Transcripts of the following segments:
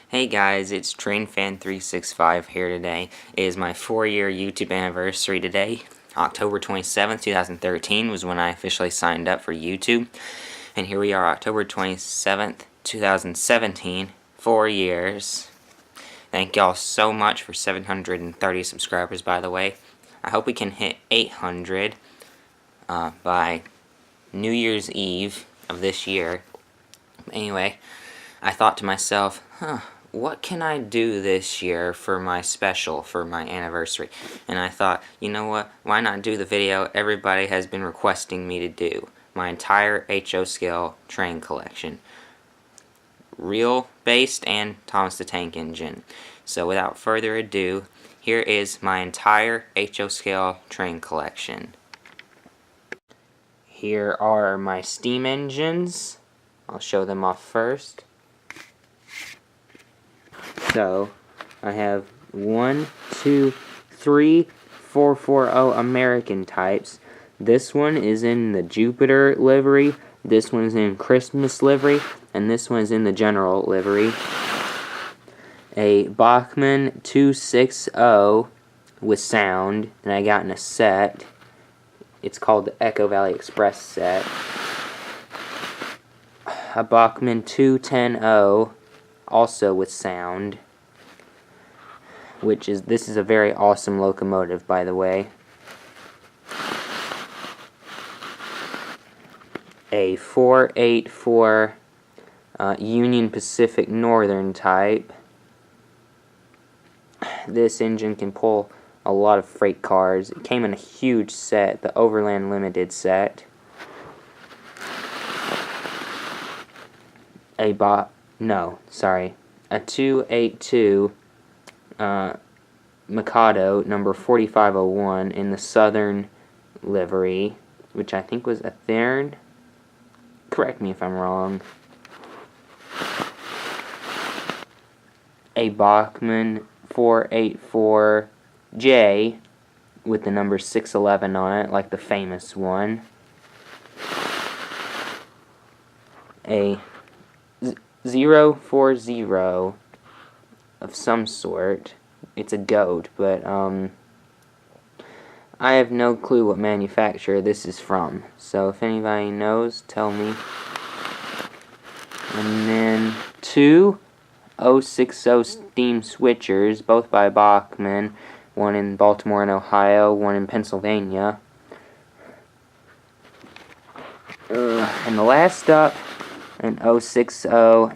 Hey guys, it's TrainFan365 here today. It is my 4-year YouTube anniversary today. October 27th, 2013 was when I officially signed up for YouTube. And here we are, October 27th, 2017, 4 years. Thank y'all so much for 730 subscribers, by the way. I hope we can hit 800 by New Year's Eve of this year. Anyway, I thought to myself, what can I do this year for my special, for my anniversary? And I thought, you know what, why not do the video everybody has been requesting me to do? My entire HO scale train collection. Real based and Thomas the Tank Engine. So without further ado, here is my entire HO scale train collection. Here are my steam engines. I'll show them off first. So, I have 1, 2, 3, 440 American types. This one is in the Jupiter livery, this one is in Christmas livery, and this one is in the general livery. A Bachmann 260 with sound, and I got in a set. It's called the Echo Valley Express set. A Bachmann 210 also with sound, this is a very awesome locomotive, by the way. A 484 Union Pacific Northern type. This engine can pull a lot of freight cars. It came in a huge set, the Overland Limited set. A 282 Mikado number 4501 in the Southern livery, which I think was a Thern. Correct me if I'm wrong. A Bachmann 484J with the number 611 on it, like the famous one. A 040 of some sort. It's a goat, but I have no clue what manufacturer this is from. So if anybody knows, tell me. And then 2 060 steam switchers, both by Bachmann. One in Baltimore and Ohio, one in Pennsylvania. And the last up, an 060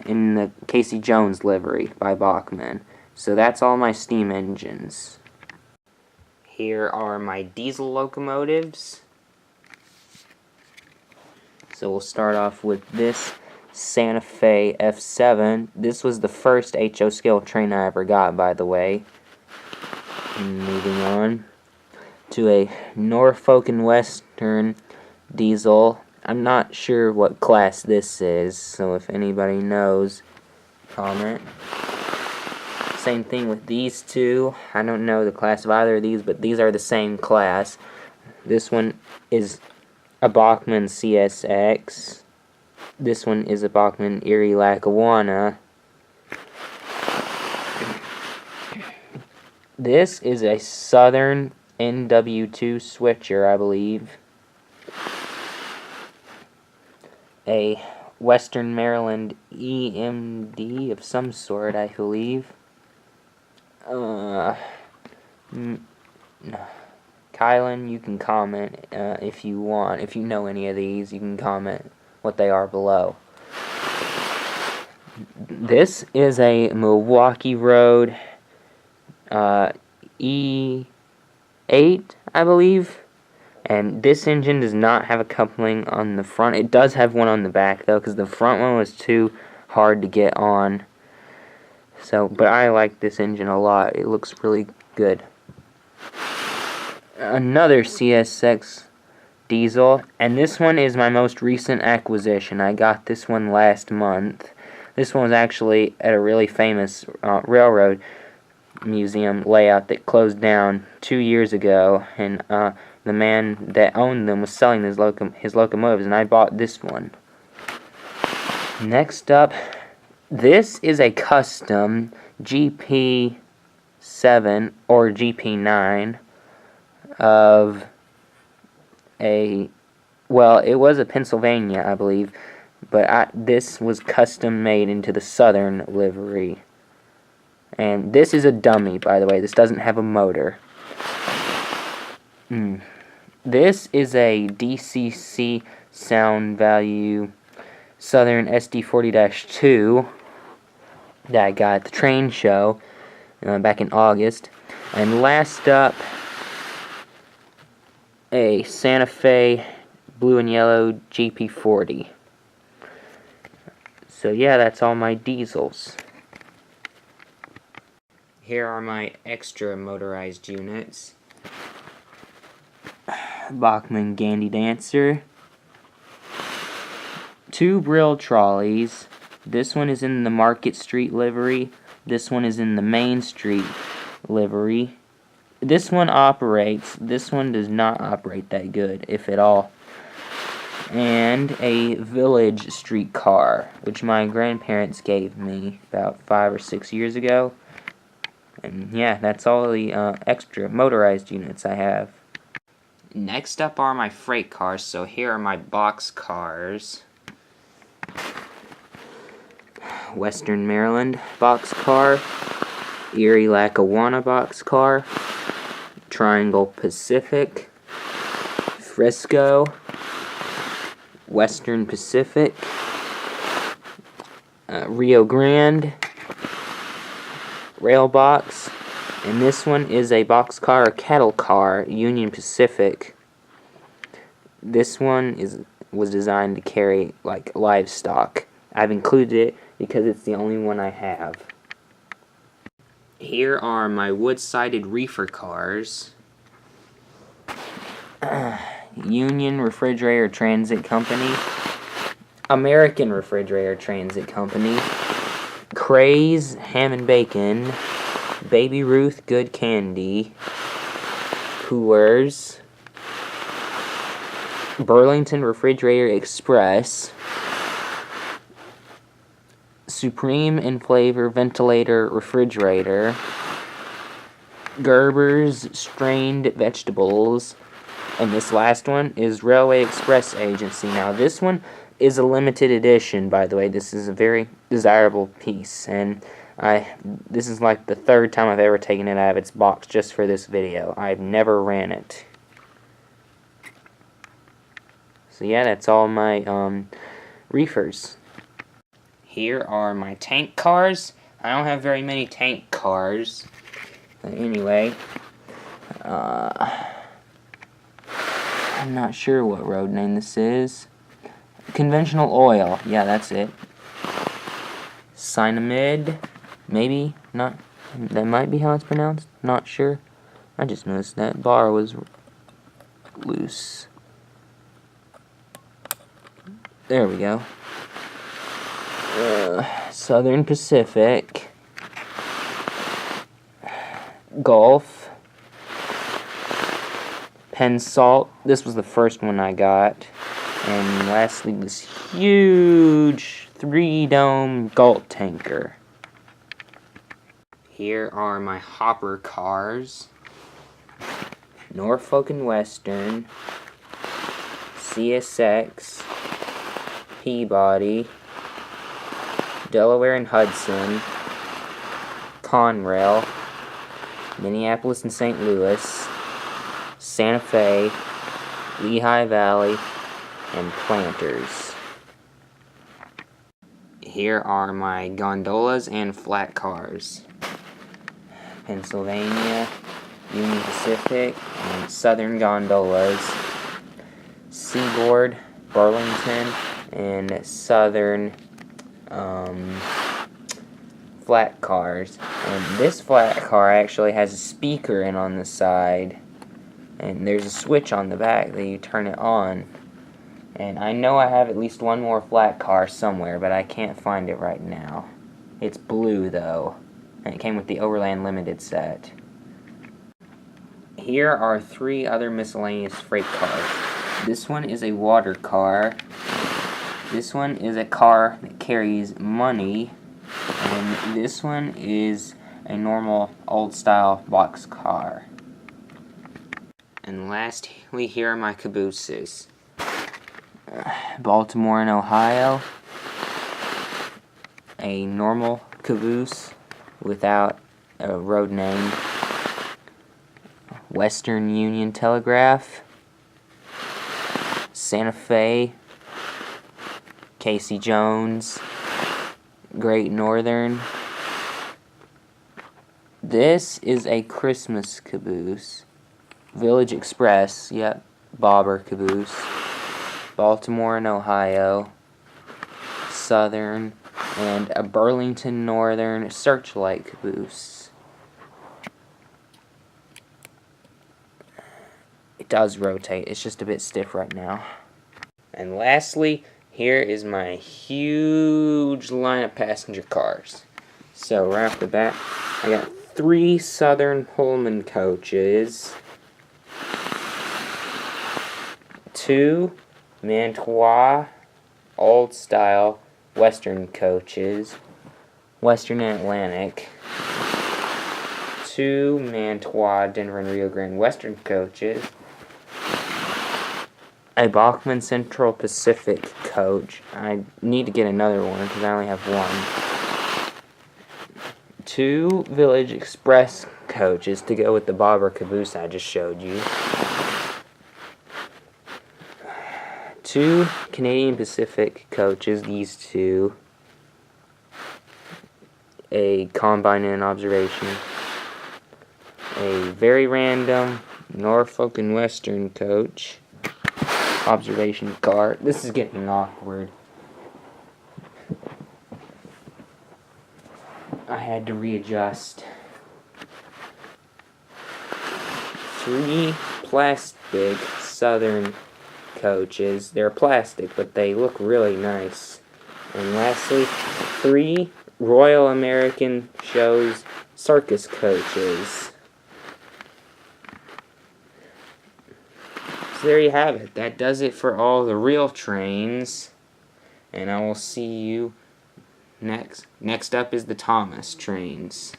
in the Casey Jones livery by Bachmann. So that's all my steam engines. Here are my diesel locomotives. So we'll start off with this Santa Fe F7. This was the first HO scale train I ever got, by the way. And moving on to a Norfolk and Western diesel. I'm not sure what class this is, so if anybody knows, comment. Same thing with these two. I don't know the class of either of these, but these are the same class. This one is a Bachmann CSX. This one is a Bachmann Erie Lackawanna. This is a Southern NW2 switcher, I believe. A Western Maryland EMD of some sort, I believe. Kylan, you can comment if you want. If you know any of these, you can comment what they are below. This is a Milwaukee Road E8, I believe. And this engine does not have a coupling on the front. It does have one on the back, though, because the front one was too hard to get on. So, but I like this engine a lot. It looks really good. Another CSX diesel, and this one is my most recent acquisition. I got this one last month. This one was actually at a really famous railroad museum layout that closed down 2 years ago, and the man that owned them was selling his locomotives, and I bought this one. Next up, This is a custom GP7 or GP9 of well, it was a Pennsylvania, I believe, but this was custom made into the Southern livery. And this is a dummy, by the way. This doesn't have a motor. This is a DCC Sound Value Southern SD40-2 that I got at the train show back in August. And last up, a Santa Fe blue and yellow GP40. So yeah, that's all my diesels. Here are my extra motorized units. Bachmann Gandy Dancer. 2 Brill trolleys. This one is in the Market Street livery. This one is in the Main Street livery. This one operates. This one does not operate that good, if at all. And a Village streetcar, which my grandparents gave me about 5 or 6 years ago. And yeah, that's all the extra motorized units I have. Next up are my freight cars, so here are my box cars. Western Maryland boxcar, Erie Lackawanna boxcar, Triangle Pacific, Frisco, Western Pacific, Rio Grande, Railbox, and this one is a boxcar or cattle car, Union Pacific. This one was designed to carry like livestock. I've included it because it's the only one I have. Here are my wood-sided reefer cars. Union Refrigerator Transit Company, American Refrigerator Transit Company, Craze Ham and Bacon, Baby Ruth Good Candy, Coors, Burlington Refrigerator Express, Supreme in Flavor Ventilator Refrigerator, Gerber's Strained Vegetables, and this last one is Railway Express Agency. Now this one is a limited edition, by the way. This is a very desirable piece, and this is like the 3rd time I've ever taken it out of its box just for this video. I've never ran it. So yeah, that's all my reefers. Here are my tank cars. I don't have very many tank cars. But anyway, I'm not sure what road name this is. Conventional Oil. Yeah, that's it. Cynamid. Maybe. Not. That might be how it's pronounced. Not sure. I just noticed that bar was loose. There we go. Southern Pacific. Gulf. Penn Salt. This was the first one I got. And lastly, this huge 3-dome Gulf tanker. Here are my hopper cars. Norfolk and Western, CSX, Peabody, Delaware and Hudson, Conrail, Minneapolis and St. Louis, Santa Fe, Lehigh Valley, and Planters. Here are my gondolas and flat cars. Pennsylvania, Union Pacific, and Southern gondolas. Seaboard, Burlington, and Southern flat cars. And this flat car actually has a speaker in on the side, and there's a switch on the back that you turn it on. And I know I have at least one more flat car somewhere, but I can't find it right now. It's blue though, and it came with the Overland Limited set. Here are 3 other miscellaneous freight cars. This one is a water car. This one is a car that carries money. And this one is a normal old-style boxcar. And lastly, here are my cabooses. Baltimore and Ohio, a normal caboose without a road name. Western Union Telegraph, Santa Fe, Casey Jones, Great Northern. This is a Christmas caboose. Village Express, yep, bobber caboose. Baltimore and Ohio, Southern, and a Burlington Northern Searchlight caboose. It does rotate, it's just a bit stiff right now. And lastly, here is my huge line of passenger cars. So right off the bat, I got 3 Southern Pullman coaches, 2 Mantua old-style Western coaches, Western and Atlantic, 2 Mantua Denver and Rio Grande Western coaches, a Bachmann Central Pacific coach. I need to get another one because I only have one. 2 Village Express coaches to go with the bobber caboose I just showed you. 2 Canadian Pacific coaches, these 2. A Combine and Observation. A very random Norfolk and Western coach. Observation car. This is getting awkward. I had to readjust. 3 plastic Southern coaches. They're plastic, but they look really nice. And lastly, 3 Royal American Shows circus coaches. So there you have it. That does it for all the real trains. And I will see you next. Next up is the Thomas trains.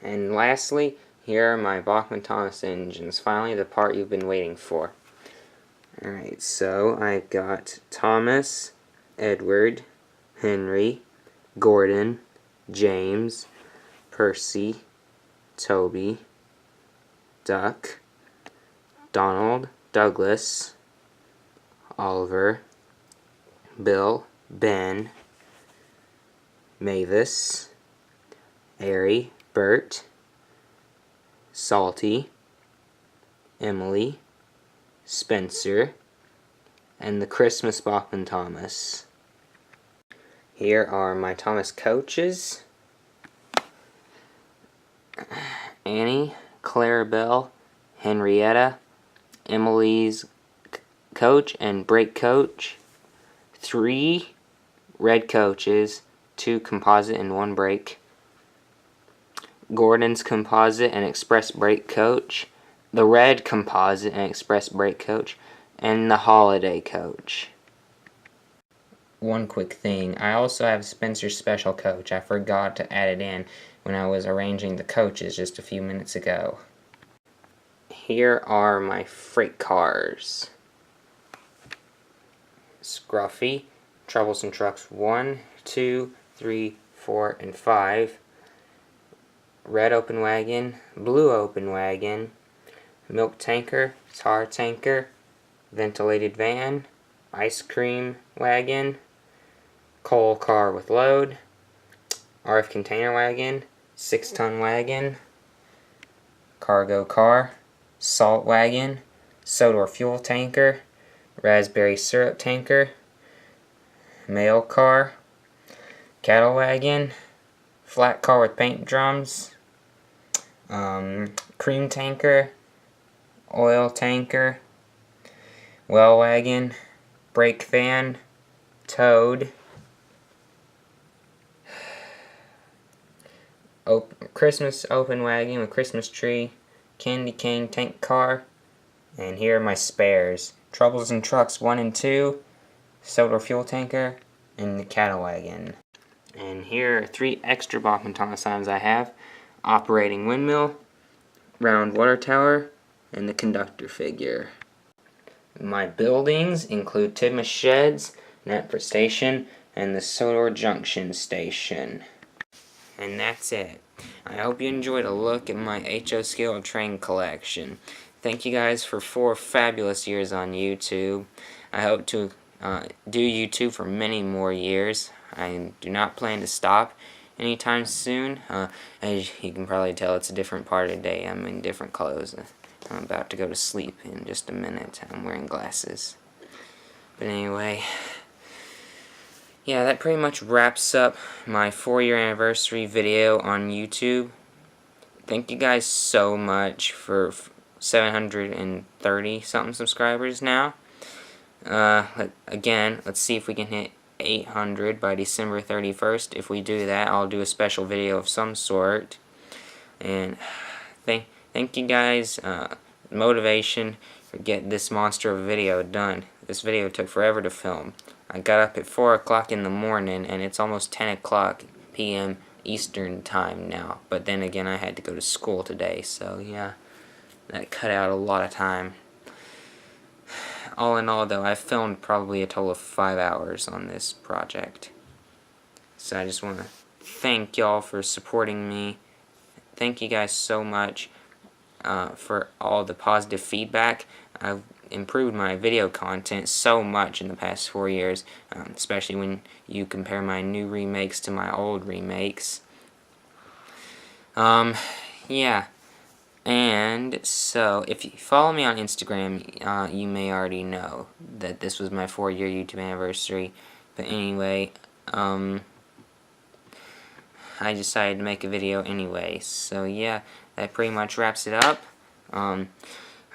And lastly, here are my Bachmann Thomas engines. Finally, the part you've been waiting for. Alright, so I've got Thomas, Edward, Henry, Gordon, James, Percy, Toby, Duck, Donald, Douglas, Oliver, Bill, Ben, Mavis, Ari, Bert, Salty, Emily, Spencer, and the Christmas Bachmann Thomas. Here are my Thomas coaches. Annie, Clarabelle, Henrietta, Emily's coach and brake coach. 3 red coaches, 2 composite and 1 brake. Gordon's composite and express brake coach. The red composite and express brake coach, and the holiday coach. One quick thing, I also have Spencer's special coach. I forgot to add it in when I was arranging the coaches just a few minutes ago. Here are my freight cars. Scruffy, Troublesome Trucks 1, 2, 3, 4, and 5. Red open wagon, blue open wagon, milk tanker, tar tanker, ventilated van, ice cream wagon, coal car with load, RF container wagon, 6-ton wagon, cargo car, salt wagon, soda or fuel tanker, raspberry syrup tanker, mail car, cattle wagon, flat car with paint drums, cream tanker, oil tanker, well wagon, brake van, toad, Christmas open wagon with Christmas tree, candy cane tank car, and here are my spares. Troublesome Trucks 1 and 2, soda fuel tanker, and the cattle wagon. And here are 3 extra Bachmann Thomas items I have: operating windmill, round water tower, and the conductor figure. My buildings include Tidmouth Sheds, Knapford Station, and the Sodor Junction Station. And that's it. I hope you enjoyed a look at my HO Scale train collection. Thank you guys for 4 fabulous years on YouTube. I hope to do YouTube for many more years. I do not plan to stop anytime soon. As you can probably tell, it's a different part of the day. I'm in different clothes. I'm about to go to sleep in just a minute. I'm wearing glasses. But anyway, yeah, that pretty much wraps up my 4-year anniversary video on YouTube. Thank you guys so much for 730 something subscribers now. Again, let's see if we can hit 800 by December 31st. If we do that, I'll do a special video of some sort. And thank you guys. Motivation for getting this monster of a video done. This video took forever to film. I got up at 4 o'clock in the morning, and it's almost 10 o'clock p.m. Eastern time now. But then again, I had to go to school today, so yeah, that cut out a lot of time. All in all, though, I filmed probably a total of 5 hours on this project. So I just want to thank y'all for supporting me. Thank you guys so much for all the positive feedback. I've improved my video content so much in the past 4 years, especially when you compare my new remakes to my old remakes. Yeah. And so, if you follow me on Instagram, you may already know that this was my 4-year YouTube anniversary. But anyway, I decided to make a video anyway. So yeah, that pretty much wraps it up.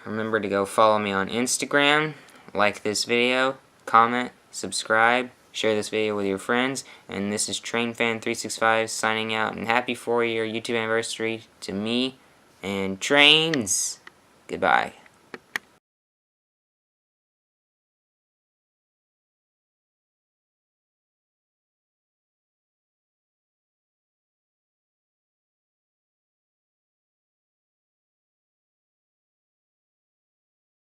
Remember to go follow me on Instagram, like this video, comment, subscribe, share this video with your friends. And this is TrainFan365 signing out, and happy 4-year YouTube anniversary to me and trains. Goodbye.